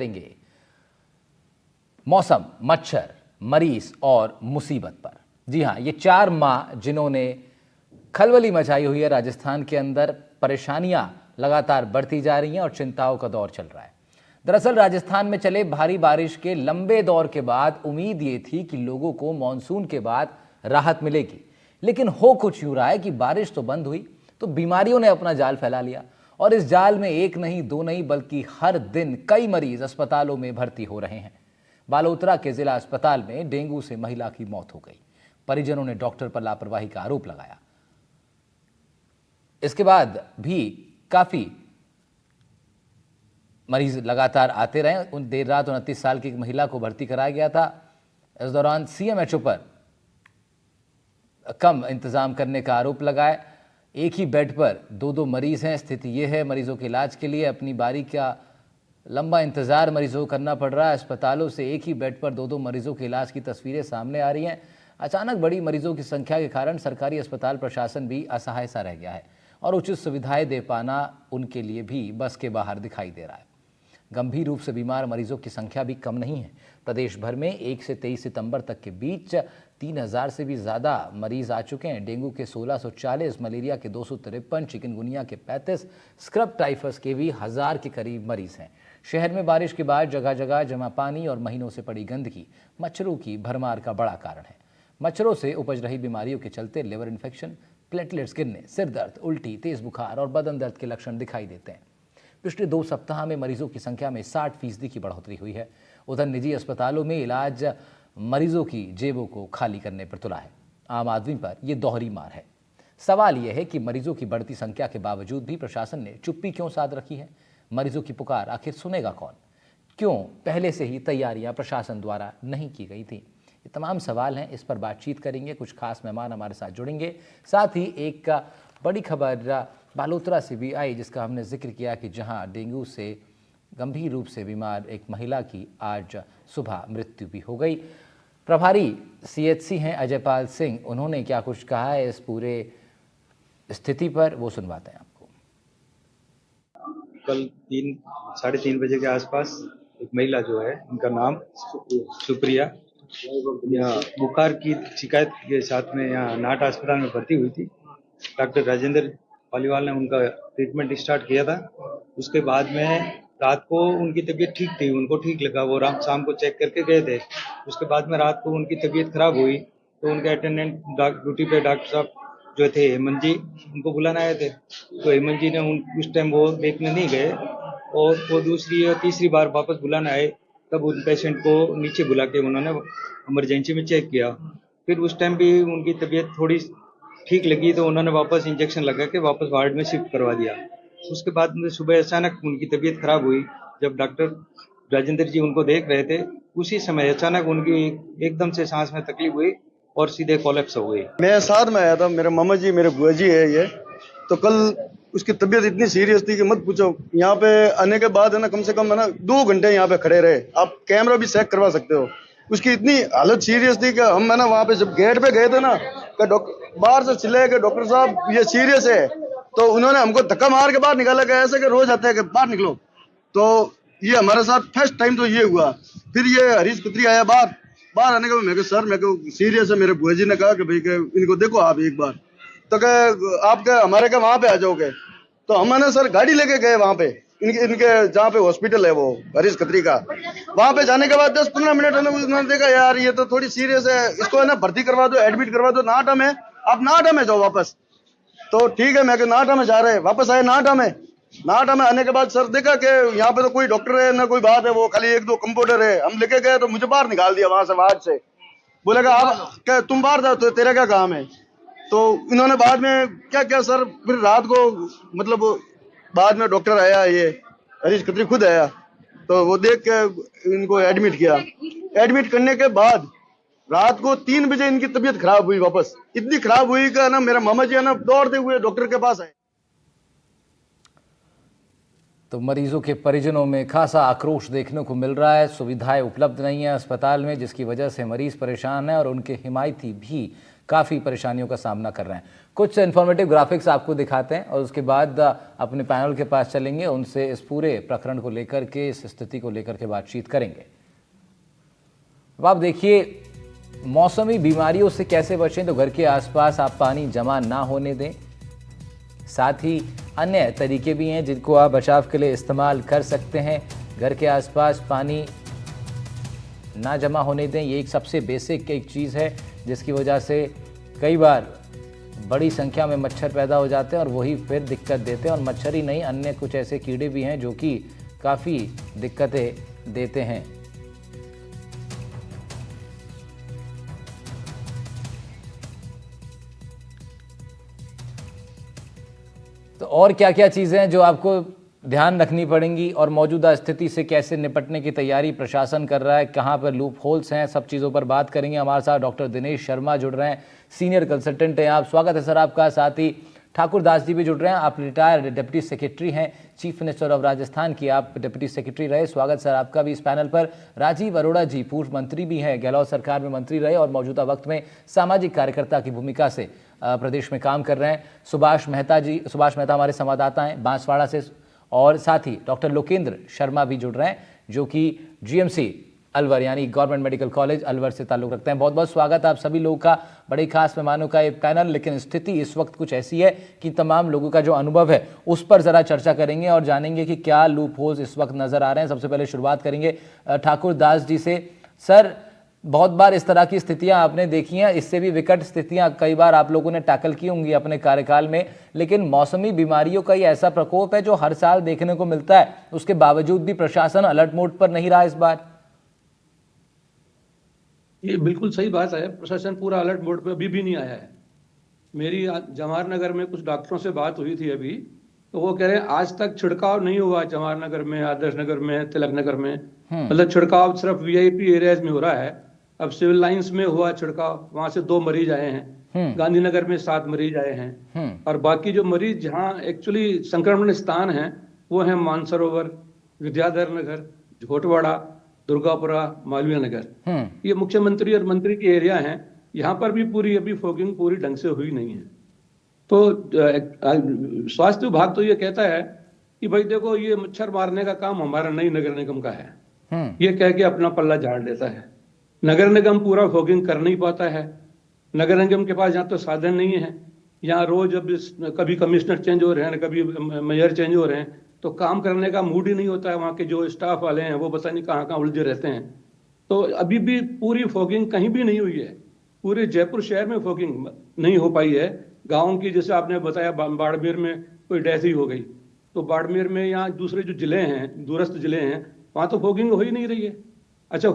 देंगे मौसम, मच्छर, मरीज और मुसीबत पर। जी हां, ये 4 माह जिन्होंने खलबली मचाई हुई है राजस्थान के अंदर, परेशानियां लगातार बढ़ती जा रही हैं और चिंताओं का दौर चल रहा है। दरअसल राजस्थान में चले भारी बारिश के लंबे दौर के बाद उम्मीद ये थी कि लोगों को मानसून के बाद राहत मिलेगी, लेकिन हो कुछ यूं रहा है कि बारिश तो बंद हुई तो बीमारियों ने अपना जाल फैला लिया और इस जाल में एक नहीं, दो नहीं, बल्कि हर दिन कई मरीज अस्पतालों में भर्ती हो रहे हैं। बालोतरा के जिला अस्पताल में डेंगू से महिला की मौत हो गई। परिजनों ने डॉक्टर पर लापरवाही का आरोप लगाया। इसके बाद भी काफी मरीज लगातार आते रहे। उन देर रात 29 साल की एक महिला को भर्ती कराया गया था। इस दौरान सीएमएचओ पर कम इंतजाम करने का आरोप लगाया। एक ही बेड पर दो मरीज हैं। स्थिति यह है, मरीजों के इलाज के लिए अपनी बारी का लंबा इंतजार मरीजों को करना पड़ रहा है। अस्पतालों से एक ही बेड पर दो मरीजों के इलाज की तस्वीरें सामने आ रही हैं। अचानक बड़ी मरीजों की संख्या के कारण सरकारी अस्पताल प्रशासन भी असहाय सा रह गया है और उचित सुविधाएं दे पाना उनके लिए भी बस के बाहर दिखाई दे रहा है। गंभीर रूप से बीमार मरीजों की संख्या भी कम नहीं है। प्रदेश भर में 1 से 23 सितंबर तक के बीच 3000 से भी ज़्यादा मरीज आ चुके हैं। डेंगू के 1640, मलेरिया के 253, चिकनगुनिया के 35, स्क्रब टाइफस के भी 1000 के करीब मरीज हैं। शहर में बारिश के बाद जगह जगह जमा पानी और महीनों से पड़ी गंदगी मच्छरों की भरमार का बड़ा कारण है। मच्छरों से उपज रही बीमारियों के चलते लिवर इन्फेक्शन, प्लेटलेट्स गिरने, सिर दर्द, उल्टी, तेज बुखार और बदन दर्द के लक्षण दिखाई देते हैं। पिछले 2 सप्ताह में मरीजों की संख्या में 60% की बढ़ोतरी हुई है। उधर निजी अस्पतालों में इलाज मरीजों की जेबों को खाली करने पर तुला है। आम आदमी पर यह दोहरी मार है। सवाल यह है कि मरीजों की बढ़ती संख्या के बावजूद भी प्रशासन ने चुप्पी क्यों साध रखी है? मरीजों की पुकार आखिर सुनेगा कौन? क्यों पहले से ही तैयारियां प्रशासन द्वारा नहीं की गई थी? ये तमाम सवाल हैं, इस पर बातचीत करेंगे। कुछ खास मेहमान हमारे साथ जुड़ेंगे। साथ ही एक बड़ी खबर बालोतरा से भी आई, जिसका हमने जिक्र किया कि जहां डेंगू से गंभीर रूप से बीमार एक महिला की आज सुबह मृत्यु भी हो गई। प्रभारी सीएचसी हैं अजयपाल सिंह, उन्होंने क्या कुछ कहा है इस पूरे स्थिति पर, वो सुनवाते हैं आपको। कल 3-3:30 बजे के आसपास एक महिला जो है, उनका नाम सुप्रिया, यहाँ बुखार की शिकायत के साथ में यहाँ नाट अस्पताल में भर्ती हुई थी। डॉक्टर राजेंद्र पालीवाल ने उनका ट्रीटमेंट स्टार्ट किया था। उसके बाद में रात को उनकी तबीयत ठीक थी, उनको ठीक लगा, वो शाम को चेक करके गए थे। उसके बाद में रात को उनकी तबीयत खराब हुई तो उनके अटेंडेंट ड्यूटी पे डॉक्टर साहब जो थे हेमंत जी, उनको बुलाने आए थे। तो हेमंत जी ने उस टाइम वो देखने नहीं गए और वो दूसरी या तीसरी बार वापस बुलाने आए, तब उन पेशेंट को नीचे बुला के उन्होंने इमरजेंसी में चेक किया। फिर उस टाइम भी उनकी तबीयत थोड़ी ठीक लगी तो उन्होंने वापस इंजेक्शन लगा के वापस वार्ड में शिफ्ट करवा दिया। उसके बाद में सुबह अचानक उनकी तबीयत खराब हुई। जब डॉक्टर राजेंद्र जी उनको देख रहे थे, उसी समय अचानक उनकी एकदम से सांस में तकलीफ हुई और सीधे कोलैप्स हो गई। मैं साथ में आया था, मेरे मामा जी, मेरे बुआ जी है ये। तो कल उसकी तबीयत इतनी सीरियस थी कि मत पूछो। यहाँ पे आने के बाद है ना, कम से कम है ना 2 घंटे यहाँ पे खड़े रहे। आप कैमरा भी चेक करवा सकते हो। उसकी इतनी हालत सीरियस थी कि हम है ना वहाँ पे जब गेट पे गए थे ना, बाहर से चिल्लाए कि डॉक्टर साहब ये सीरियस है। तो उन्होंने हमको धक्का मार के बाहर निकाला कि ऐसे कि रोज आते हैं कि बाहर निकलो। तो ये हमारे साथ फर्स्ट टाइम तो ये हुआ। फिर ये हरीश खत्री आया बाहर आने के बाद मैं सर, मेरे को सीरियस है। मेरे बुआ जी ने कहा कि भाई इनको देखो आप एक बार। तो कहे आप क्या हमारे क्या वहां पे आ जाओगे? तो हम ना सर गाड़ी लेके गए वहां पे, इनके जहाँ पे हॉस्पिटल है वो हरीश खत्री का। वहां पे जाने के बाद 10-15 मिनट उन्होंने देखा यार ये तो थोड़ी सीरियस है, इसको है ना भर्ती करवा दो, एडमिट करवा दो नाटा में। आप नाटा में जाओ वापस। तो ठीक है, मैं नाटा में जा रहे, वापस आए नाटा में। नाटा में आने के बाद सर देखा कि यहाँ पे तो कोई डॉक्टर है ना कोई बात है, वो खाली 1-2 कंपाउंडर है। हम लेके गए तो मुझे बाहर निकाल दिया वहां से, वार्ड से। बोलेगा आप क्या तुम बाहर जाओ, तो तेरा क्या काम है? तो इन्होंने बाद में क्या क्या सर, फिर रात को मतलब बाद में डॉक्टर आया, ये हरीश खत्री खुद आया, तो वो देख के इनको एडमिट किया। एडमिट करने के बाद रात को 3 बजे इनकी तबीयत खराब हुई वापस। इतनी खराब हुई कि ना मेरा मामा जी है ना दौड़ते हुए डॉक्टर के पास आए। तो मरीजों के परिजनों में खासा आक्रोश देखने को मिल रहा है। सुविधाएं उपलब्ध नहीं है अस्पताल में, जिसकी वजह से मरीज परेशान है और उनके हिमायती भी काफ़ी परेशानियों का सामना कर रहे हैं। कुछ इन्फॉर्मेटिव ग्राफिक्स आपको दिखाते हैं और उसके बाद अपने पैनल के पास चलेंगे, उनसे इस पूरे प्रकरण को लेकर के, इस स्थिति को लेकर के बातचीत करेंगे। अब आप देखिए, मौसमी बीमारियों से कैसे बचें, तो घर के आसपास आप पानी जमा ना होने दें। साथ ही अन्य तरीके भी हैं जिनको आप बचाव के लिए इस्तेमाल कर सकते हैं। घर के आसपास पानी ना जमा होने दें, ये एक सबसे बेसिक एक चीज़ है जिसकी वजह से कई बार बड़ी संख्या में मच्छर पैदा हो जाते हैं और वही फिर दिक्कत देते हैं। और मच्छर ही नहीं, अन्य कुछ ऐसे कीड़े भी हैं जो कि काफ़ी दिक्कतें देते हैं। तो और क्या क्या चीज़ें हैं जो आपको ध्यान रखनी पड़ेंगी और मौजूदा स्थिति से कैसे निपटने की तैयारी प्रशासन कर रहा है, कहाँ पर लूप होल्स हैं, सब चीज़ों पर बात करेंगे। हमारे साथ डॉक्टर दिनेश शर्मा जुड़ रहे हैं, सीनियर कंसल्टेंट हैं आप। स्वागत है सर आपका। साथ ही ठाकुर दास जी भी जुड़ रहे हैं, आप रिटायर्ड डिप्टी सेक्रेटरी हैं, चीफ मिनिस्टर ऑफ राजस्थान की आप डिप्टी सेक्रेटरी रहे। स्वागत सर आपका भी इस पैनल पर। राजीव अरोड़ा जी पूर्व मंत्री भी हैं, गहलोत सरकार में मंत्री रहे और मौजूदा वक्त में सामाजिक कार्यकर्ता की भूमिका से प्रदेश में काम कर रहे हैं। सुभाष मेहता हमारे संवाददाता हैं बांसवाड़ा से। और साथ ही डॉक्टर लोकेंद्र शर्मा भी जुड़ रहे हैं जो कि जीएमसी अलवर यानी गवर्नमेंट मेडिकल कॉलेज अलवर से ताल्लुक़ रखते हैं। बहुत बहुत स्वागत आप सभी लोगों का, बड़े खास मेहमानों का ये पैनल। लेकिन स्थिति इस वक्त कुछ ऐसी है कि तमाम लोगों का जो अनुभव है उस पर ज़रा चर्चा करेंगे और जानेंगे कि क्या लूप होल्स इस वक्त नज़र आ रहे हैं। सबसे पहले शुरुआत करेंगे ठाकुर दास जी से। सर, बहुत बार इस तरह की स्थितियां आपने देखी हैं, इससे भी विकट स्थितियां कई बार आप लोगों ने टैकल की होंगी अपने कार्यकाल में, लेकिन मौसमी बीमारियों का ये ऐसा प्रकोप है जो हर साल देखने को मिलता है, उसके बावजूद भी प्रशासन अलर्ट मोड पर नहीं रहा इस बार। ये बिल्कुल सही बात है, प्रशासन पूरा अलर्ट मोड पे अभी भी नहीं आया है। मेरी जवाहर नगर में कुछ डॉक्टरों से बात हुई थी अभी, तो वो कह रहे हैं आज तक छिड़काव नहीं हुआ जवाहर नगर में, आदर्श नगर में, तिलक नगर में। मतलब छिड़काव सिर्फ वीआईपी एरियाज में हो रहा है। अब सिविल लाइंस में हुआ छिड़काव, वहां से 2 मरीज आए हैं, गांधीनगर में 7 मरीज आए हैं, और बाकी जो मरीज जहां एक्चुअली संक्रमण स्थान है वो है मानसरोवर, विद्याधर नगर, झोटवाड़ा, दुर्गापुरा, मालवीय नगर। ये मुख्यमंत्री और मंत्री के एरिया हैं। यहाँ पर भी पूरी अभी फॉगिंग पूरी ढंग से हुई नहीं है। तो स्वास्थ्य विभाग तो ये कहता है कि भाई देखो, ये मच्छर मारने का काम हमारा नई नगर निगम का है, ये कह के अपना पल्ला झाड़ देता है। नगर निगम पूरा फॉगिंग कर नहीं पाता है। नगर निगम के पास यहाँ तो साधन नहीं है। यहाँ रोज अब कभी कमिश्नर चेंज हो रहे हैं, कभी मेयर चेंज हो रहे हैं, तो काम करने का मूड ही नहीं होता है। वहाँ के जो स्टाफ वाले हैं वो पता नहीं कहाँ कहाँ उलझे रहते हैं। तो अभी भी पूरी फॉगिंग कहीं भी नहीं हुई है। पूरे जयपुर शहर में फॉगिंग नहीं हो पाई है। गाँव की, जैसे आपने बताया बाड़मेर में कोई डेथ ही हो गई, तो बाड़मेर में यहाँ दूसरे जो जिले हैं, दूरस्थ जिले हैं, वहाँ तो फॉगिंग हो ही नहीं रही है। अच्छा,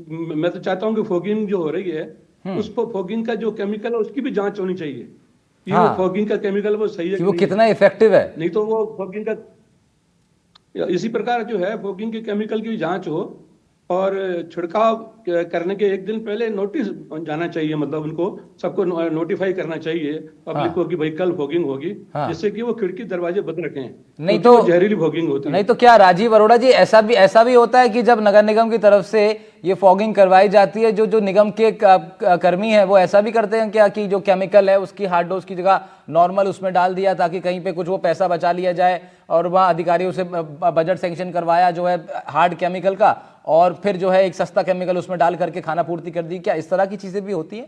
मैं तो चाहता हूँ कि फॉगिंग जो हो रही है उस पर फॉगिंग का जो केमिकल है उसकी भी जांच होनी चाहिए कि वो फॉगिंग का केमिकल वो सही है कि वो कितना इफेक्टिव है। नहीं तो वो फॉगिंग का इसी प्रकार जो है फॉगिंग के केमिकल की जांच हो, और छिड़काव करने के एक दिन पहले नोटिस जाना चाहिए, मतलब उनको सबको नोटिफाई करना चाहिए पब्लिक को कि भाई कल फॉगिंग होगी, जिससे कि वो खिड़की दरवाजे बंद रखें। नहीं तो जहरीली फॉगिंग होती है। नहीं तो क्या राजीव अरोड़ा जी, ऐसा भी होता है कि जब नगर निगम की तरफ से ये फॉगिंग करवाई जाती है, जो निगम के कर्मी हैं वो ऐसा भी करते हैं क्या कि जो केमिकल है उसकी हार्ड डोज की जगह नॉर्मल उसमें डाल दिया ताकि कहीं पे कुछ वो पैसा बचा लिया जाए, और वहाँ अधिकारियों से बजट सैंक्शन करवाया जो है हार्ड केमिकल का, और फिर जो है एक सस्ता केमिकल उसमें डाल करके खाना पूर्ति कर दी? क्या इस तरह की चीजें भी होती हैं?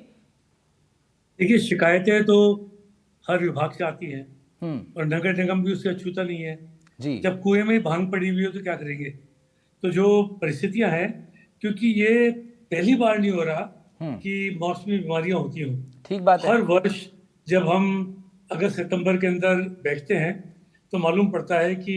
देखिए, शिकायतें तो हर विभाग से आती हैं और नगर निगम भी उससे अछूता नहीं है जी। जब कुएं में भांग पड़ी हुई हो तो क्या करेंगे? तो जो परिस्थितियां हैं, क्योंकि ये पहली बार नहीं हो रहा कि मौसमी बीमारियां होती हों। ठीक बात है। हर वर्ष जब हम अगस्त सितंबर के अंदर बैठते हैं तो मालूम पड़ता है कि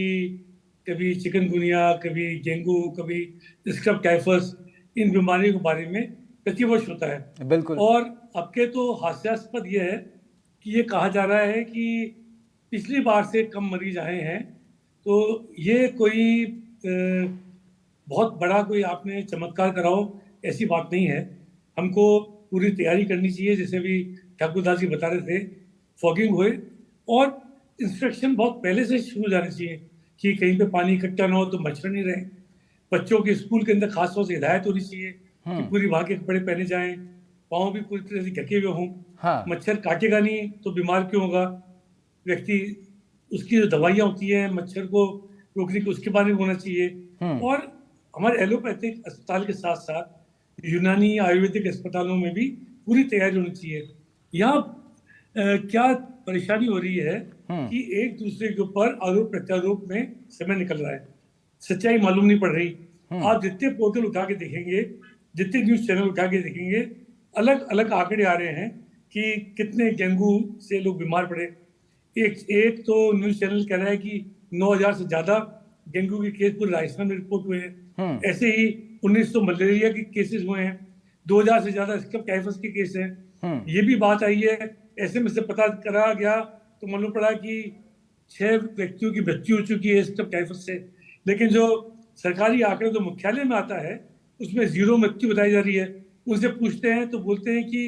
कभी चिकनगुनिया, कभी डेंगू, कभी स्क्रब टाइफस, इन बीमारियों के बारे में प्रतिवर्ष होता है। बिल्कुल। और अब के तो हास्यास्पद ये है कि ये कहा जा रहा है कि पिछली बार से कम मरीज आए हैं। तो ये कोई बहुत बड़ा कोई आपने चमत्कार कराओ ऐसी बात नहीं है। हमको पूरी तैयारी करनी चाहिए, जैसे भी ठाकुर दास जी बता रहे थे, फॉगिंग हुए और इंस्ट्रक्शन बहुत पहले से शुरू हो जाने चाहिए कि कहीं पे पानी इकट्ठा ना हो तो मच्छर नहीं रहे। बच्चों के स्कूल के अंदर खास तौर से हिदायत होनी चाहिए कि पूरी भाग के कपड़े पहने जाएं, पाँव भी पूरी तरह से ढके हुए हों। हाँ। मच्छर काटेगा नहीं तो बीमार क्यों होगा व्यक्ति? उसकी जो दवाइयाँ होती हैं मच्छर को रोकने की, उसके बारे में होना चाहिए। और हमारे एलोपैथिक अस्पताल के साथ साथ यूनानी आयुर्वेदिक अस्पतालों में भी पूरी तैयारी होनी चाहिए। यहाँ क्या परेशानी हो रही है कि एक दूसरे के ऊपर आरोप प्रत्यारोप में समय निकल रहा है, सच्चाई मालूम नहीं पड़ रही। आप जितने पोर्टल उठा के देखेंगे, जितने न्यूज चैनल उठा के देखेंगे, अलग अलग आंकड़े आ रहे हैं कि कितने डेंगू से लोग बीमार पड़े। एक तो न्यूज चैनल कह रहा है कि 9,000 से ज्यादा डेंगू के केस पूरे राजस्थान में रिपोर्ट हुए हैं। ऐसे ही 1900 मलेरिया के केसेस हुए हैं, 2000 से ज्यादा स्कब टाइफस के केस हैं। ये भी बात आई है, ऐसे में से पता करा गया तो मालूम पड़ा कि 6 व्यक्तियों की मृत्यु हो चुकी है स्कब टाइफस से। लेकिन जो सरकारी आंकड़े जो मुख्यालय में आता है उसमें 0 मृत्यु बताई जा रही है। उनसे पूछते हैं तो बोलते हैं कि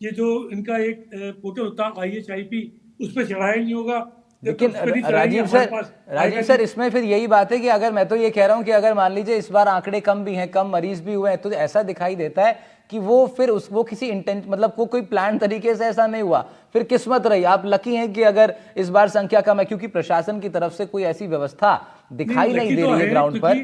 ये जो इनका एक पोर्टल होता है IHIP, उस पर चढ़ाया नहीं होगा। लेकिन राजीव सर इसमें फिर यही बात है कि अगर मैं तो ये कह रहा हूं कि अगर मान लीजिए इस बार आंकड़े कम भी हैं, कम मरीज भी हुए हैं, तो ऐसा दिखाई देता है कि वो फिर वो किसी इंटेंट मतलब कोई प्लान तरीके से ऐसा नहीं हुआ, फिर किस्मत रही। आप लकी हैं कि अगर इस बार संख्या कम है, क्योंकि प्रशासन की तरफ से कोई ऐसी व्यवस्था दिखाई नहीं दे रही है ग्राउंड पर।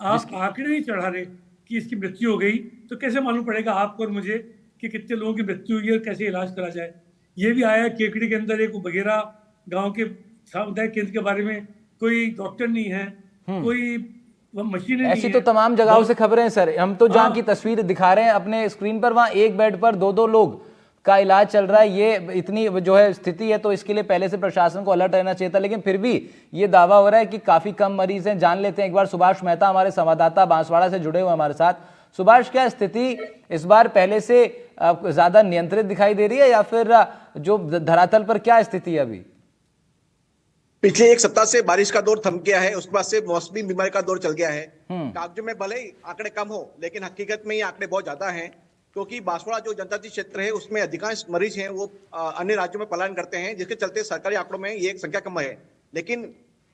आप आंकड़े नहीं चढ़ा रहे कि इसकी मृत्यु हो गई, तो कैसे मालूम पड़ेगा आपको और मुझे कि कितने लोगों की मृत्यु हुई है और कैसे इलाज करा जाए? ये भी आया केकड़ी के अंदर एक बगेरा गांव के सामुदायिक केंद्र के बारे में कोई डॉक्टर नहीं है, कोई मशीनें नहीं है। ऐसी तो तमाम जगहों से खबरें हैं सर। हम तो जहां की तस्वीर दिखा रहे हैं अपने स्क्रीन पर, वहां एक बेड पर 2-2 लोग का इलाज चल रहा है। ये इतनी जो है स्थिति है, तो इसके लिए पहले से प्रशासन को अलर्ट रहना चाहिए था। लेकिन फिर भी ये दावा हो रहा है कि काफी कम मरीज हैं। जान लेते हैं एक बार सुभाष मेहता हमारे संवाददाता बांसवाड़ा से जुड़े हुए हमारे साथ। सुभाष, क्या स्थिति इस बार पहले से ज्यादा नियंत्रित दिखाई दे रही है, या फिर जो धरातल पर क्या स्थिति है अभी? पिछले एक सप्ताह से बारिश का दौर थम गया है, उसके बाद से मौसमी बीमारी का दौर चल गया है। कागजों में भले ही आंकड़े कम हो, लेकिन हकीकत में ये आंकड़े बहुत ज्यादा हैं, क्योंकि बांसवाड़ा जो जनजातीय क्षेत्र है उसमें अधिकांश मरीज हैं वो अन्य राज्यों में पलायन करते हैं, जिसके चलते सरकारी आंकड़ों में ये एक संख्या कम है। लेकिन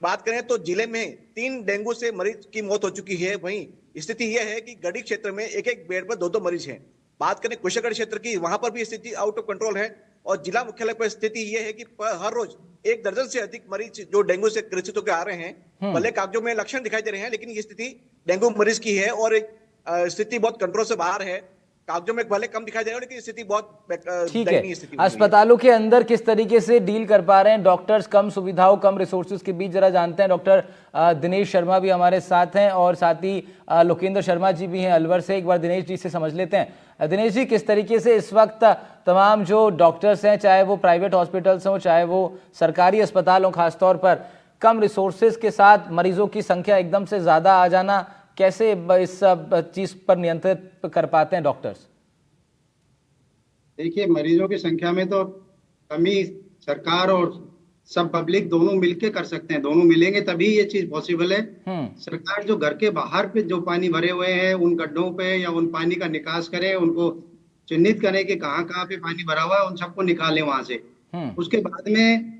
बात करें तो जिले में 3 डेंगू से मरीज की मौत हो चुकी है। वहीं स्थिति यह है कि गढ़ी क्षेत्र में एक बेड पर 2-2 मरीज हैं। बात करें कुशेगढ़ क्षेत्र की, वहां पर भी स्थिति आउट ऑफ कंट्रोल है। और जिला मुख्यालय पर स्थिति यह है कि हर रोज 1 दर्जन से अधिक मरीज जो डेंगू से ग्रसित होकर आ रहे हैं। भले कागजों में लक्षण दिखाई दे रहे हैं, लेकिन ये स्थिति डेंगू मरीज की है और स्थिति बहुत कंट्रोल से बाहर है। कागजों में भले कम दिखाई दे रहा है, लेकिन स्थिति बहुत ठीक है। अस्पतालों के अंदर किस तरीके से डील कर पा रहे हैं डॉक्टर्स, कम सुविधाओं कम रिसोर्सेज के बीच, जरा जानते हैं। डॉक्टर दिनेश शर्मा भी हमारे साथ हैं और साथ ही लोकेंद्र शर्मा जी भी हैं अलवर से। एक बार दिनेश जी से समझ लेते हैं। दिनेश जी, किस तरीके से इस वक्त तमाम जो डॉक्टर्स हैं, चाहे वो प्राइवेट हॉस्पिटल्स हों चाहे वो सरकारी अस्पताल हों, खासतौर पर कम रिसोर्सेज के साथ मरीजों की संख्या एकदम से ज़्यादा आ जाना, कैसे इस चीज़ पर नियंत्रित कर पाते हैं डॉक्टर्स? देखिए, मरीजों की संख्या में तो कमी सरकार और सब पब्लिक दोनों मिलके कर सकते हैं। दोनों मिलेंगे तभी ये चीज पॉसिबल है। सरकार जो घर के बाहर पे जो पानी भरे हुए हैं उन गड्ढों पे या उन पानी का निकास करे, उनको चिन्हित करें कि कहाँ पे पानी भरा हुआ है, उन सबको निकालें वहां से। उसके बाद में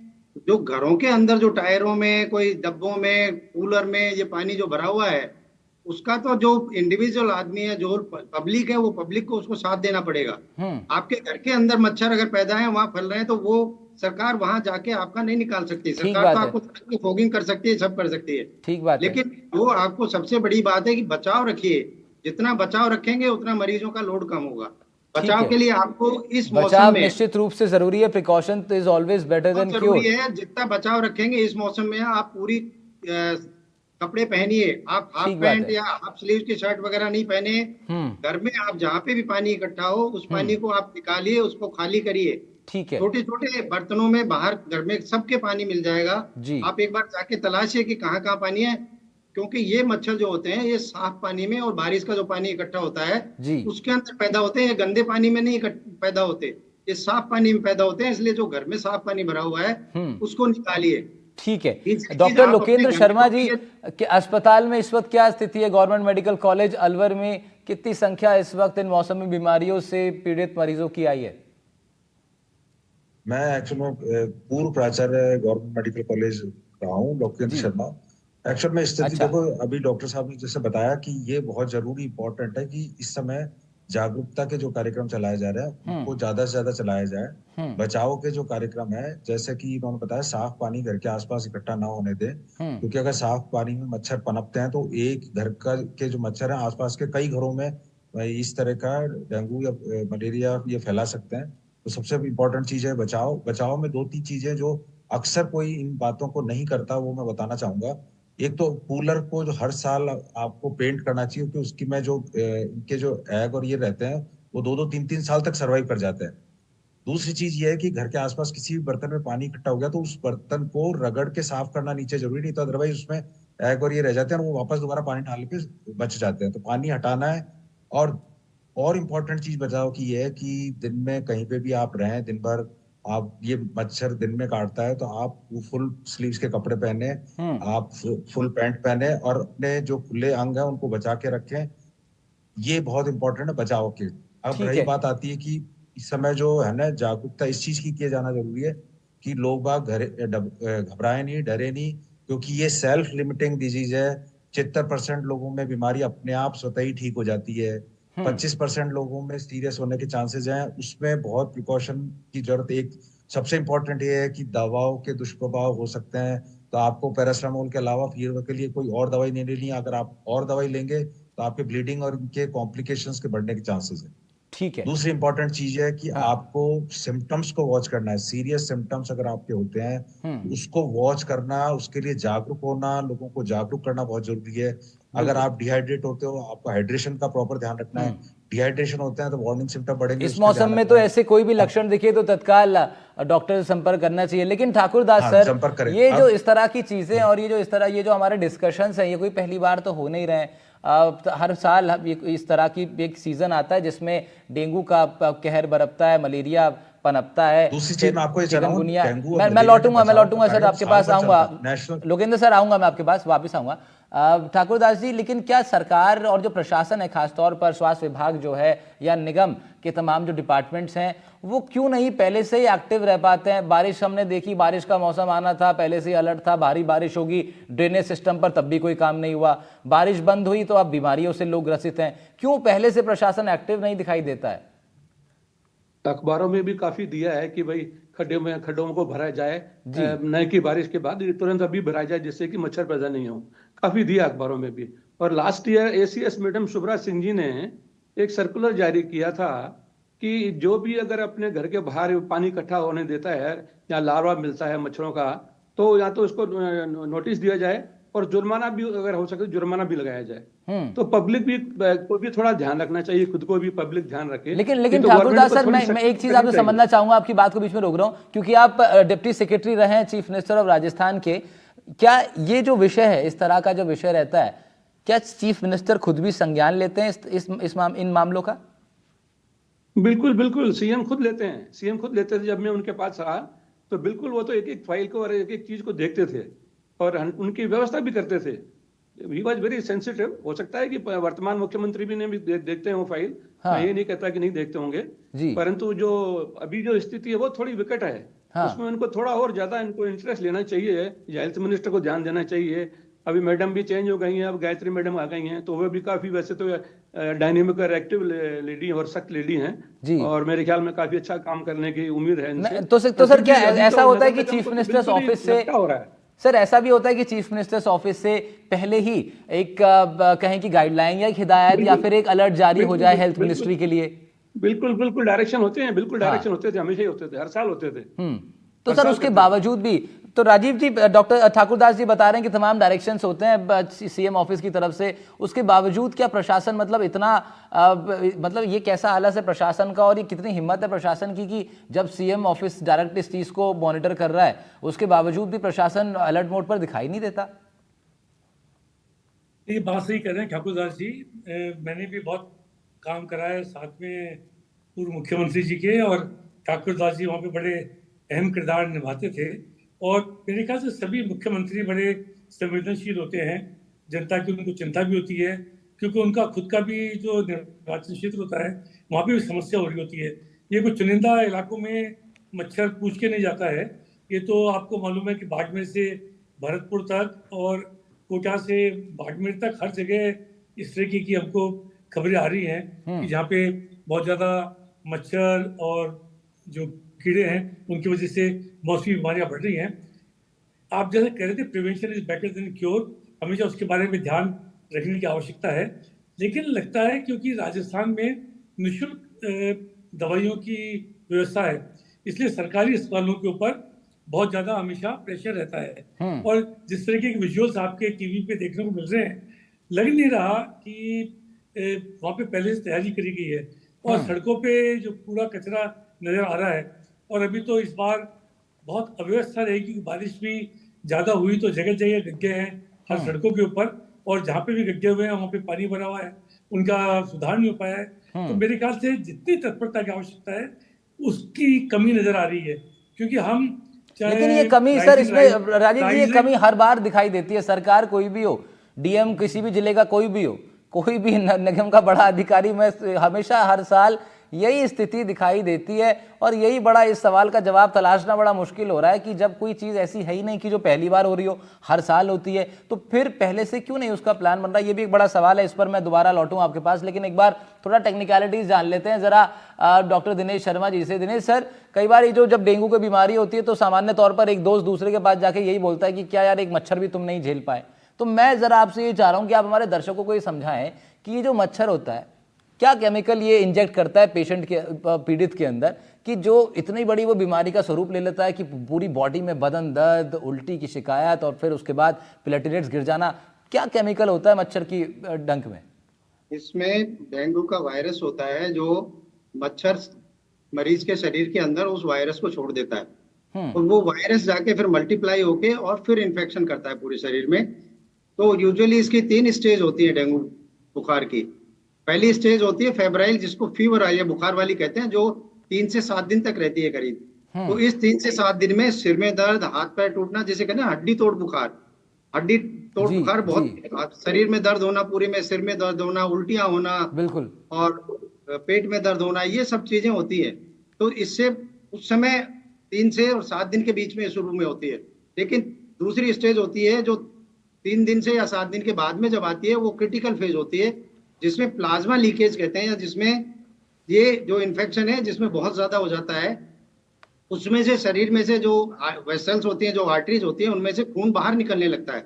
जो घरों के अंदर जो टायरों में, कोई डब्बों में, कूलर में ये पानी जो भरा हुआ है, उसका तो जो इंडिविजुअल आदमी है, जो पब्लिक है, वो पब्लिक को उसको साथ देना पड़ेगा। आपके घर के अंदर मच्छर अगर पैदा है, वहां फैल रहे हैं, तो वो सरकार वहां जाके आपका नहीं निकाल सकती। सरकार तो आपको फॉगिंग कर सकती है, सब कर सकती है, ठीक बात। लेकिन वो आपको सबसे बड़ी बात है कि बचाव रखिए। जितना बचाव रखेंगे उतना मरीजों का लोड कम होगा। बचाव के लिए आपको इस मौसम में निश्चित रूप से जरूरी है। Precaution is always better than cure है। जितना बचाव रखेंगे इस मौसम में, आप पूरी कपड़े पहनिए। आप हाफ पैंट या हाफ स्लीव की शर्ट वगैरह नहीं पहने। घर में आप जहाँ पे भी पानी इकट्ठा हो, उस पानी को आप निकालिए, उसको खाली करिए। ठीक है। छोटे छोटे बर्तनों में बाहर घर में सबके पानी मिल जाएगा। आप एक बार जाके तलाशिए कि कहाँ कहाँ पानी है, क्योंकि ये मच्छर जो होते हैं ये साफ पानी में और बारिश का जो पानी इकट्ठा होता है उसके अंदर पैदा होते हैं। ये गंदे पानी में नहीं पैदा होते, ये साफ पानी में पैदा होते हैं। इसलिए जो घर में साफ पानी भरा हुआ है उसको निकालिए। ठीक है। डॉक्टर लोकेंद्र शर्मा जी, अस्पताल में इस वक्त क्या स्थिति है? गवर्नमेंट मेडिकल कॉलेज अलवर में कितनी संख्या इस वक्त इन मौसमी बीमारियों से पीड़ित मरीजों की आई है? मैं एक्चुअल में पूर्व प्राचार्य गवर्नमेंट मेडिकल कॉलेज का हूँ, लोकेंद्र शर्मा। एक्चुअल में स्थिति देखो, अभी डॉक्टर साहब ने जैसे बताया कि ये बहुत जरूरी इंपॉर्टेंट है कि इस समय जागरूकता के जो कार्यक्रम चलाए जा रहे हैं उनको ज्यादा से ज्यादा चलाया जाए। बचाव के जो कार्यक्रम है, जैसे कि इन्होंने बताया, साफ पानी घर के आसपास इकट्ठा ना होने दें, क्योंकि अगर साफ पानी में मच्छर पनपते हैं तो एक घर का के जो मच्छर है आसपास के कई घरों में इस तरह का डेंगू या मलेरिया ये फैला सकते हैं। तो सबसे इम्पोर्टेंट चीज है बचाव। बचाव में 2-3 चीजें जो अक्सर कोई इन बातों को नहीं करता वो मैं बताना चाहूंगा। एक तो कूलर को जो हर साल आपको पेंट करना चाहिए, क्योंकि उसकी में जो इनके जो एग और ये रहते हैं वो 2-2, 3-3 साल तक सर्वाइव कर जाते हैं। दूसरी चीज ये है कि घर के आसपास किसी भी बर्तन में पानी इकट्ठा हो गया तो उस बर्तन को रगड़ के साफ करना नीचे जरूरी नहीं, तो अदरवाइज उसमें एग और ये रह जाते हैं और वो वापस दोबारा पानी डालने पे बच जाते हैं। तो पानी हटाना है। और इम्पोर्टेंट चीज बचाव की ये है कि दिन में कहीं पे भी आप रहें, दिन भर आप ये मच्छर दिन में काटता है तो आप फुल स्लीव्स के कपड़े पहने, आप फुल पैंट पहने और अपने जो खुले अंग है उनको बचा के रखें। ये बहुत इंपॉर्टेंट है बचाव के। अब रही बात आती है कि इस समय जो है ना जागरूकता इस चीज की किए जाना जरूरी है कि लोग बाग घबराए नहीं, डरे नहीं, क्योंकि ये सेल्फ लिमिटिंग डिजीज है। 76% लोगों में बीमारी अपने आप स्वतः ही ठीक हो जाती है। 25% लोगों में सीरियस होने के चांसेस हैं। उसमें बहुत प्रिकॉशन की जरूरत। एक सबसे इम्पोर्टेंट ये है कि दवाओं के दुष्प्रभाव हो सकते हैं, तो आपको पैरासिटामोल के अलावा फीवर के लिए कोई और दवाई नहीं लेनी है। अगर आप और दवाई लेंगे तो आपके ब्लीडिंग और इनके कॉम्प्लिकेशंस के बढ़ने के चांसेस हैं। ठीक है। दूसरी इंपॉर्टेंट चीज है कि आपको सिम्टम्स को वॉच करना है। सीरियस सिम्टम्स अगर आपके होते हैं उसको वॉच करना, उसके लिए जागरूक होना, लोगों को जागरूक करना बहुत जरूरी है। अगर आप डिहाइड्रेट होते हो, आपको हाइड्रेशन का प्रॉपर ध्यान रखना है। डिहाइड्रेशन होते हैं तो वार्निंग सिम्टम बढ़ेंगे। इस मौसम में तो ऐसे कोई भी लक्षण दिखे तो तत्काल डॉक्टर से संपर्क करना चाहिए। लेकिन ठाकुर दास सर, ये जो इस तरह की चीजें और ये जो हमारे डिस्कशंस हैं, ये कोई पहली बार तो हो नहीं रहे हैं। हर साल इस तरह की एक सीजन आता है जिसमें डेंगू का कहर बरपता है, मलेरिया पनपता है। दूसरी चीज मैं आपको ये चिकनगुनिया, मैं लौटूंगा सर, आपके पास आऊंगा। लोकेंद्र सर, आऊंगा मैं आपके पास, वापस आऊंगा। ठाकुर दास जी, लेकिन क्या सरकार और जो प्रशासन है, खासतौर पर स्वास्थ्य विभाग जो है या निगम के तमाम जो डिपार्टमेंट्स हैं, वो क्यों नहीं पहले से ही एक्टिव रह पाते हैं? बारिश हमने देखी, बारिश का मौसम आना था, पहले से ही अलर्ट था, भारी बारिश होगी, ड्रेनेज सिस्टम पर तब भी कोई काम नहीं हुआ। बारिश बंद हुई तो अब बीमारियों से लोग ग्रसित हैं। क्यों पहले से प्रशासन एक्टिव नहीं दिखाई देता है? अखबारों में भी काफी दिया है कि भाई खड्डों को भरा जाए, नए की बारिश के बाद तुरंत अभी भरा जाए जिससे कि मच्छर पैदा नहीं हो। काफी दिया अखबारों में भी। और last year ACS madam Shubhra Singh ji ने एक सर्कुलर जारी किया था कि जो भी अगर अपने घर के बाहर पानी इकट्ठा होने देता है या लार्वा मिलता है मच्छरों का, तो या तो उसको नोटिस दिया जाए और जुर्माना भी, अगर हो सके जुर्माना भी लगाया जाए। तो पब्लिक भी को भी थोड़ा ध्यान रखना चाहिए, खुद को भी पब्लिक ध्यान रखे। लेकिन ठाकुर दास सर, मैं एक चीज आपसे समझना चाहूंगा, आपकी बात को बीच में रोक रहा हूं, क्योंकि आप डिप्टी सेक्रेटरी रहे हैं चीफ मिनिस्टर ऑफ राजस्थान के। क्या ये जो विषय है, इस तरह का जो विषय रहता है, क्या चीफ मिनिस्टर खुद भी संज्ञान लेते हैं इन मामलों का? बिल्कुल बिल्कुल, सीएम खुद लेते हैं। सीएम खुद लेते थे। जब मैं उनके पास रहा तो बिल्कुल वो तो एक एक फाइल को और एक एक चीज को देखते थे और उनकी व्यवस्था भी करते थे। He was very sensitive. हो सकता है कि वर्तमान मुख्यमंत्री भी ने भी देखते हैं वो फाइल। मैं ये नहीं कहता कि नहीं देखते होंगे, परंतु जो अभी जो स्थिति है वो थोड़ी विकट है। उसमें उनको थोड़ा और ज्यादा इनको इंटरेस्ट लेना चाहिए। हेल्थ मिनिस्टर को ध्यान देना चाहिए। अभी मैडम भी चेंज हो गई हैं, अब गायत्री मैडम आ गई हैं, तो वो भी काफी वैसे तो डायनेमिक और एक्टिव लेडी और सख्त लेडी हैं और मेरे ख्याल में काफी अच्छा काम करने की उम्मीद है इनसे। तो सर क्या ऐसा होता है कि चीफ मिनिस्टर्स ऑफिस से हो रहा है? सर ऐसा भी होता है कि चीफ मिनिस्टर्स ऑफिस से पहले ही एक कहें कि गाइडलाइन या एक हिदायत या फिर एक अलर्ट जारी हो जाए हेल्थ मिनिस्ट्री के लिए? बिल्कुल डायरेक्शन होते हैं, बिल्कुल डायरेक्शन होते थे, हमेशा ही होते थे, हर साल होते थे। तो सर उसके बावजूद भी, तो राजीव जी, डॉक्टर ठाकुर दास जी बता रहे हैं कि तमाम डायरेक्शंस होते हैं सीएम ऑफिस की तरफ से, उसके बावजूद क्या प्रशासन मतलब इतना मतलब ये कैसा आलस है प्रशासन का और ये कितनी हिम्मत है प्रशासन की कि जब सीएम ऑफिस डायरेक्ट इस चीज को मॉनिटर कर रहा है उसके बावजूद भी प्रशासन अलर्ट मोड पर दिखाई नहीं देता? ये बात सही कह रहे हैं ठाकुर दास जी। मैंने भी बहुत काम करा है साथ में पूर्व मुख्यमंत्री जी के, और ठाकुर दास जी वहाँ पे बड़े अहम किरदार निभाते थे। और मेरे ख्याल से सभी मुख्यमंत्री बड़े संवेदनशील होते हैं, जनता की उनको चिंता भी होती है, क्योंकि उनका खुद का भी जो निर्वाचन क्षेत्र होता है वहाँ पे भी समस्या हो रही होती है। ये कुछ चुनिंदा इलाकों में मच्छर पूछ के नहीं जाता है। ये तो आपको मालूम है कि बाड़मेर से भरतपुर तक और कोटा से बाड़मेर तक हर जगह इस तरीके की हमको खबरें आ रही हैं कि जहाँ पे बहुत ज्यादा मच्छर और जो कीड़े हैं उनकी वजह से मौसमी बीमारियां बढ़ रही हैं। आप जैसे कह रहे थे prevention is better than cure, हमेशा उसके बारे में ध्यान रखने की आवश्यकता है। लेकिन लगता है क्योंकि राजस्थान में निःशुल्क दवाइयों की व्यवस्था है, इसलिए सरकारी अस्पतालों के ऊपर बहुत ज्यादा हमेशा प्रेशर रहता है। और जिस तरीके के विजुअल्स आपके टीवी पे देखने को मिल रहे हैं, लग नहीं रहा कि वहाँ पे पहले से तैयारी करी गई है। और सड़कों पे जो पूरा कचरा नजर आ रहा है, और अभी तो इस बार बहुत अव्यवस्था रहेगी, बारिश भी ज्यादा हुई तो जगह जगह गड्ढे हैं हर सड़कों के ऊपर, और जहाँ पे भी गड्ढे हुए हैं वहाँ पे पानी भरा हुआ है, उनका सुधार नहीं हो पाया है। तो मेरे ख्याल से जितनी तत्परता की आवश्यकता है उसकी कमी नजर आ रही है, क्योंकि हम लेकिन ये कमी सर इसमें राजीव जी, ये कमी हर बार दिखाई देती है, सरकार कोई भी हो, डीएम किसी भी जिले का कोई भी हो, कोई भी निगम का बड़ा अधिकारी, मैं हमेशा हर साल यही स्थिति दिखाई देती है। और यही बड़ा इस सवाल का जवाब तलाशना बड़ा मुश्किल हो रहा है कि जब कोई चीज़ ऐसी है ही नहीं कि जो पहली बार हो रही हो, हर साल होती है, तो फिर पहले से क्यों नहीं उसका प्लान बन रहा है? ये भी एक बड़ा सवाल है, इस पर मैं दोबारा लौटूं आपके पास, लेकिन एक बार थोड़ा टेक्निकलिटीज जान लेते हैं जरा डॉक्टर दिनेश शर्मा जी से। दिनेश सर, कई बार ये जो जब डेंगू की बीमारी होती है तो सामान्य तौर पर एक दोस्त दूसरे के पास जाके यही बोलता है कि क्या यार एक मच्छर भी तुम नहीं झेल पाए। तो मैं जरा आपसे ये चाह रहा हूँ कि आप हमारे दर्शकों को ये समझाएं कि ये जो मच्छर होता है, क्या केमिकल ये इंजेक्ट करता है पेशेंट के, पीड़ित के अंदर, कि जो इतनी बड़ी वो बीमारी का स्वरूप ले लेता है कि पूरी बॉडी में बदन दर्द, उल्टी की शिकायत और फिर उसके बाद प्लेटलेट्स गिर जाना। क्या केमिकल होता है मच्छर की डंक में? इसमें डेंगू का वायरस होता है जो मच्छर मरीज के शरीर के अंदर उस वायरस को छोड़ देता है, और वो वायरस जाके फिर मल्टीप्लाई होके और फिर इन्फेक्शन करता है पूरे शरीर में। तो यूजुअली इसकी 3 स्टेज होती है डेंगू बुखार की। पहली स्टेज होती है फेब्राइल, जिसको फीवर या बुखार वाली कहते हैं, जो 3 से 7 दिन तक रहती है करीब। तो इस 3 से 7 दिन में सिर में दर्द, हाथ पैर टूटना, जिसे कहते हैं हड्डी तोड़ बुखार, हड्डी तोड़ बुखार, बहुत शरीर में दर्द होना, पूरे में सिर में दर्द होना, उल्टियां होना, बिल्कुल, और पेट में दर्द होना, ये सब चीजें होती है। तो इससे उस समय 3 से और 7 दिन के बीच में शुरू में होती है। लेकिन दूसरी स्टेज होती है जो 3 दिन से या 7 दिन के बाद में जब आती है, वो क्रिटिकल फेज होती है, जिसमें प्लाज्मा लीकेज कहते हैं, या जिसमें ये जो इन्फेक्शन है जिसमें बहुत ज्यादा हो जाता है, उसमें से शरीर में से जो वेसल्स होती हैं, जो आर्टरीज होती हैं, उनमें से खून बाहर निकलने लगता है,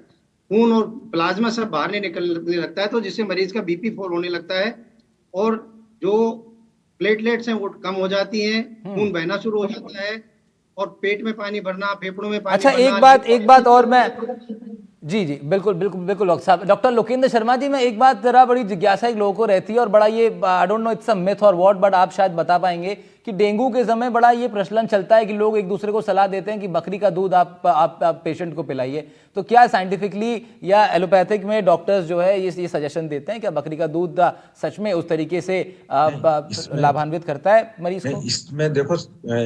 खून और प्लाज्मा सब बाहर निकलने लगता है, तो जिससे मरीज का बीपी फॉल होने लगता है, और जो प्लेटलेट्स हैं वो कम हो जाती हैं, खून बहना शुरू हो जाता है, और पेट में पानी भरना, फेफड़ों में पानी अच्छा, भरना। एक बात और मैं जी बिल्कुल बिल्कुल बिल्कुल डॉक्टर साहब, डॉक्टर लोकेंद्र शर्मा जी, मैं एक बात जरा बड़ी जिज्ञासा एक लोगों को रहती है और बड़ा ये I don't know it's a myth और व्हाट, बट आप शायद बता पाएंगे कि डेंगू के समय बड़ा ये प्रचलन चलता है कि लोग एक दूसरे को सलाह देते हैं कि बकरी का दूध आप पेशेंट को पिलाइए। तो क्या साइंटिफिकली या एलोपैथिक में डॉक्टर्स जो है ये सजेशन देते हैं क्या बकरी का दूध सच में उस तरीके से लाभान्वित करता है मरीज को? इसमें देखो,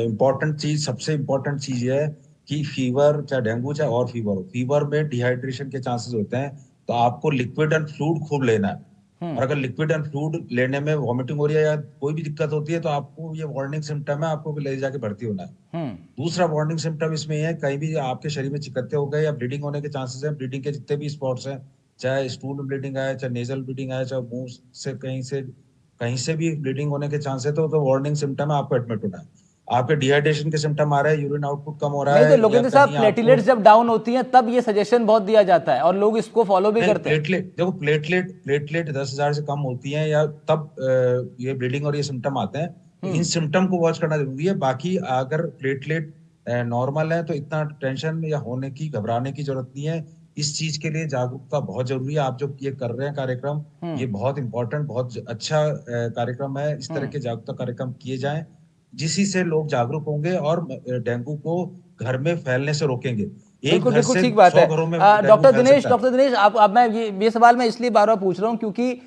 इम्पोर्टेंट चीज, सबसे इम्पोर्टेंट चीज है कि फीवर, चाहे डेंगू चाहे और फीवर हो, फीवर में डिहाइड्रेशन के चांसेस होते हैं, तो आपको लिक्विड एंड फ्लूइड खूब लेना है। और अगर लिक्विड एंड फ्लूइड लेने में वॉमिटिंग हो रही है या कोई भी दिक्कत होती है, तो आपको ये वार्निंग सिम्टम है, आपको ले जाके भर्ती होना है। दूसरा वार्निंग सिम्टम इसमें है, कहीं भी आपके शरीर में चिकत्ते हो गए या ब्लीडिंग होने के चांसेस है, ब्लीडिंग के जितने भी स्पॉट्स हैं, चाहे स्टूल में ब्लीडिंग आए, चाहे नेजल ब्लीडिंग आए, चाहे मुंह से कहीं से भी ब्लीडिंग होने के चांस है, तो वार्निंग सिम्टम है, आपको एडमिट होना है। आपके डिहाइड्रेशन के सिम्टम आ रहे हैं, यूरिन आउटपुट कम हो रहा है, तो लोकेंद्र साहब, प्लेटलेट्स जब डाउन होती हैं तब ये सजेशन बहुत दिया जाता है और लोग इसको फॉलो भी करते हैं। देखो, प्लेटलेट 10,000 से कम होती हैं या तब ये ब्लीडिंग और ये सिम्टम आते हैं, तो इन सिम्टम को वॉच करना जरूरी है। बाकी अगर प्लेटलेट नॉर्मल है तो इतना टेंशन या होने की, घबराने की जरूरत नहीं है। इस चीज के लिए जागरूकता बहुत जरूरी है। आप जो ये कर रहे हैं कार्यक्रम, ये बहुत इंपॉर्टेंट, बहुत अच्छा कार्यक्रम है। इस तरह के जागरूकता कार्यक्रम किए जाएं, जिसी से लोग जागरूक होंगे और डेंगू को घर में फैलने से रोकेंगे। बिल्कुल बिल्कुल ठीक बात है। डॉक्टर दिनेश, अब मैं ये सवाल मैं इसलिए बार बार पूछ रहा हूँ क्योंकि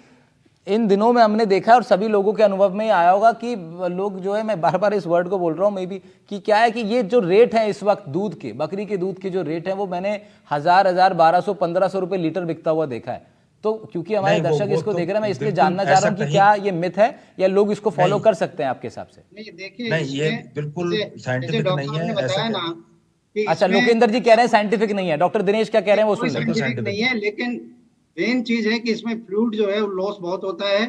इन दिनों में हमने देखा है और सभी लोगों के अनुभव में आया होगा कि लोग जो है, मैं बार बार इस वर्ड को बोल रहा हूँ मे बी, कि क्या है कि ये जो रेट है इस वक्त दूध के, बकरी के दूध के जो रेट है, वो मैंने 1000, 1200-1500 रुपए लीटर बिकता हुआ देखा है। तो क्योंकि हमारे दर्शक इसको देख रहे हैं, मैं इसलिए जानना चाह रहा हूँ कि क्या ये मिथ है या लोग इसको फॉलो कर सकते हैं आपके हिसाब से? नहीं, देखिए, नहीं, ये बिल्कुल साइंटिफिक नहीं है, ऐसा ना। अच्छा, लोकेंद्र जी कह रहे हैं साइंटिफिक नहीं है, डॉक्टर दिनेश क्या कह रहे हैं वो सुन साइंटिफिक नहीं है, लेकिन मेन चीज है कि इसमें फ्लूइड जो है लॉस बहुत होता है,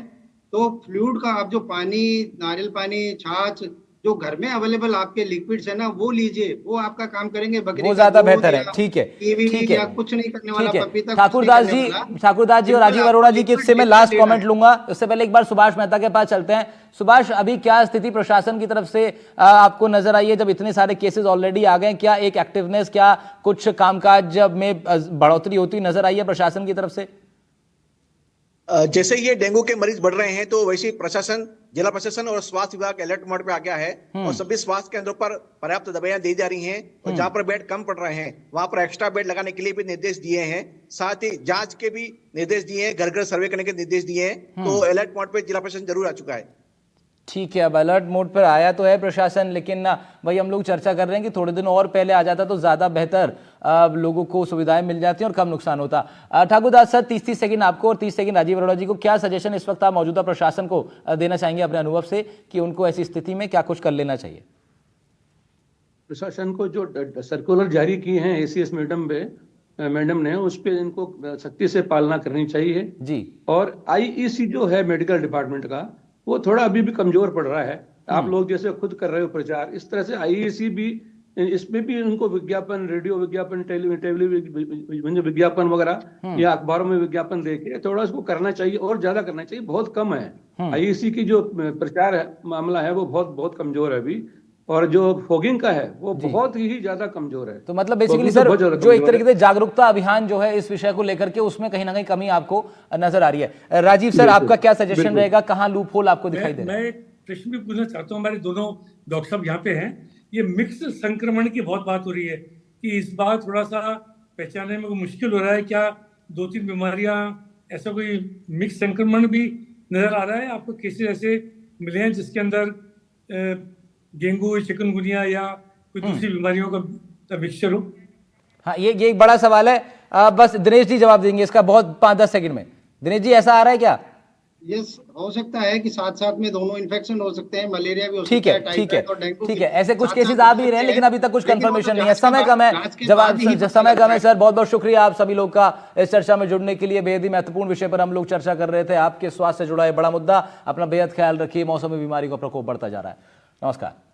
तो फ्लूइड का आप जो पानी, नारियल पानी, छाछ, जो घर में अवेलेबल आपके लिक्विड्स है ना, वो लीजिए, वो आपका काम करेंगे। बकरी वो का ज्यादा दूध बेहतर है। या ठीक है, कीवी ठीक है, या कुछ नहीं करने वाला, ठीक है। पपीता कुछ नहीं ठाकुरदास करने जी, वाला। ठाकुरदास जी और सिंपल राजीव आपको अरोड़ा जी की इससे मैं लिक्विड लास्ट लेना कमेंट है। लूंगा। उससे पहले एक बार सुभाष मेहता के पास चलते हैं। सुभाष, अभी क्या स्थिति प्रशासन की तरफ से आपको नजर आई है जब इतने सारे केसेस ऑलरेडी आ गए? क्या एक एक्टिवनेस, क्या कुछ कामकाज में बढ़ोतरी होती नजर आई है प्रशासन की तरफ से? जैसे ही ये डेंगू के मरीज बढ़ रहे हैं तो वैसे ही प्रशासन, जिला प्रशासन और स्वास्थ्य विभाग अलर्ट मोड पे आ गया है और सभी स्वास्थ्य केंद्रों पर पर्याप्त दवाइयां दी जा रही हैं और जहां पर बेड कम पड़ रहे हैं वहां पर एक्स्ट्रा बेड लगाने के लिए भी निर्देश दिए हैं। साथ ही जांच के भी निर्देश दिए हैं, घर घर सर्वे करने के निर्देश दिए हैं। तो अलर्ट मोड पे जिला प्रशासन जरूर आ चुका है। ठीक है, अब अलर्ट मोड पर आया तो है प्रशासन, लेकिन ना वही हम लोग चर्चा कर रहे हैं कि थोड़े दिन और पहले आ जाता तो ज्यादा बेहतर, लोगों को सुविधाएं मिल जाती और कम नुकसान होता। ठाकुरदास सर, 30 सेकंड आपको और 30 सेकंड राजीव अरोड़ा जी को, क्या सजेशन इस वक्त आप मौजूदा प्रशासन को देना चाहेंगे अपने अनुभव से कि उनको ऐसी स्थिति में क्या कुछ कर लेना चाहिए? प्रशासन को जो सर्कुलर जारी किए हैं एसीएस मैडम ने, उस पर इनको सख्ती से पालना करनी चाहिए जी। और आईईसी जो है मेडिकल डिपार्टमेंट का, वो थोड़ा अभी भी कमजोर पड़ रहा है। आप लोग जैसे खुद कर रहे हो प्रचार, इस तरह से आईईसी भी, इसमें भी उनको विज्ञापन, रेडियो विज्ञापन, टेलीविजन विज्ञापन वगैरह या अखबारों में विज्ञापन देके थोड़ा उसको करना चाहिए और ज्यादा करना चाहिए। बहुत कम है आईईसी की जो प्रचार है, मामला है, वो बहुत बहुत कमजोर है अभी। और जो फॉगिंग का है वो बहुत ही ज्यादा कमजोर है। तो मतलब बेसिकली सर, जो एक तरीके से जागरूकता अभियान जो है इस विषय को लेकर के, उसमें कहीं ना कहीं कमी आपको नजर आ रही है। राजीव सर, आपका क्या सजेशन रहेगा? कहां लूप होल आपको दिखाई दे रहा है? मैं एक प्रश्न भी पूछना चाहता हूँ। हमारे दोनों डॉक्टर साहब यहाँ पे हैं। ये मिक्स संक्रमण की बहुत बात हो रही है कि इस बार थोड़ा सा पहचानने में मुश्किल हो रहा है। क्या 2-3 बीमारियां, ऐसा कोई मिक्स संक्रमण भी नजर आ रहा है आपको? केसेस ऐसे मिले हैं जिसके अंदर डेंगू, चिकनगुनिया या कोई दूसरी बीमारियों का मिक्सचर हो? हाँ, ये एक बड़ा सवाल है। बस दिनेश जी जवाब देंगे इसका बहुत 5-10 सेकंड में। दिनेश जी, ऐसा आ रहा है क्या? यस, हो सकता है कि साथ साथ में दोनों इन्फेक्शन हो सकते हैं, मलेरिया भी हो ठीक सकता है, है, ठीक है, टाइफाइड और डेंगू ठीक भी है, ऐसे कुछ साथ केसेस साथ आ हो भी रहे हैं, सकते लेकिन हैं। अभी तक कुछ लेकिन वो तो कंफर्मेशन नहीं है। जांच के समय बाद- कम है, जांच के बाद ही पता समय कम लगता है सर। बहुत बहुत शुक्रिया आप सभी लोग का इस चर्चा में जुड़ने के लिए। बेहद ही महत्वपूर्ण विषय पर हम लोग चर्चा कर रहे थे। आपके स्वास्थ्य से जुड़ा है बड़ा मुद्दा। अपना बेहद ख्याल रखिए। मौसमी बीमारी का प्रकोप बढ़ता जा रहा है। नमस्कार।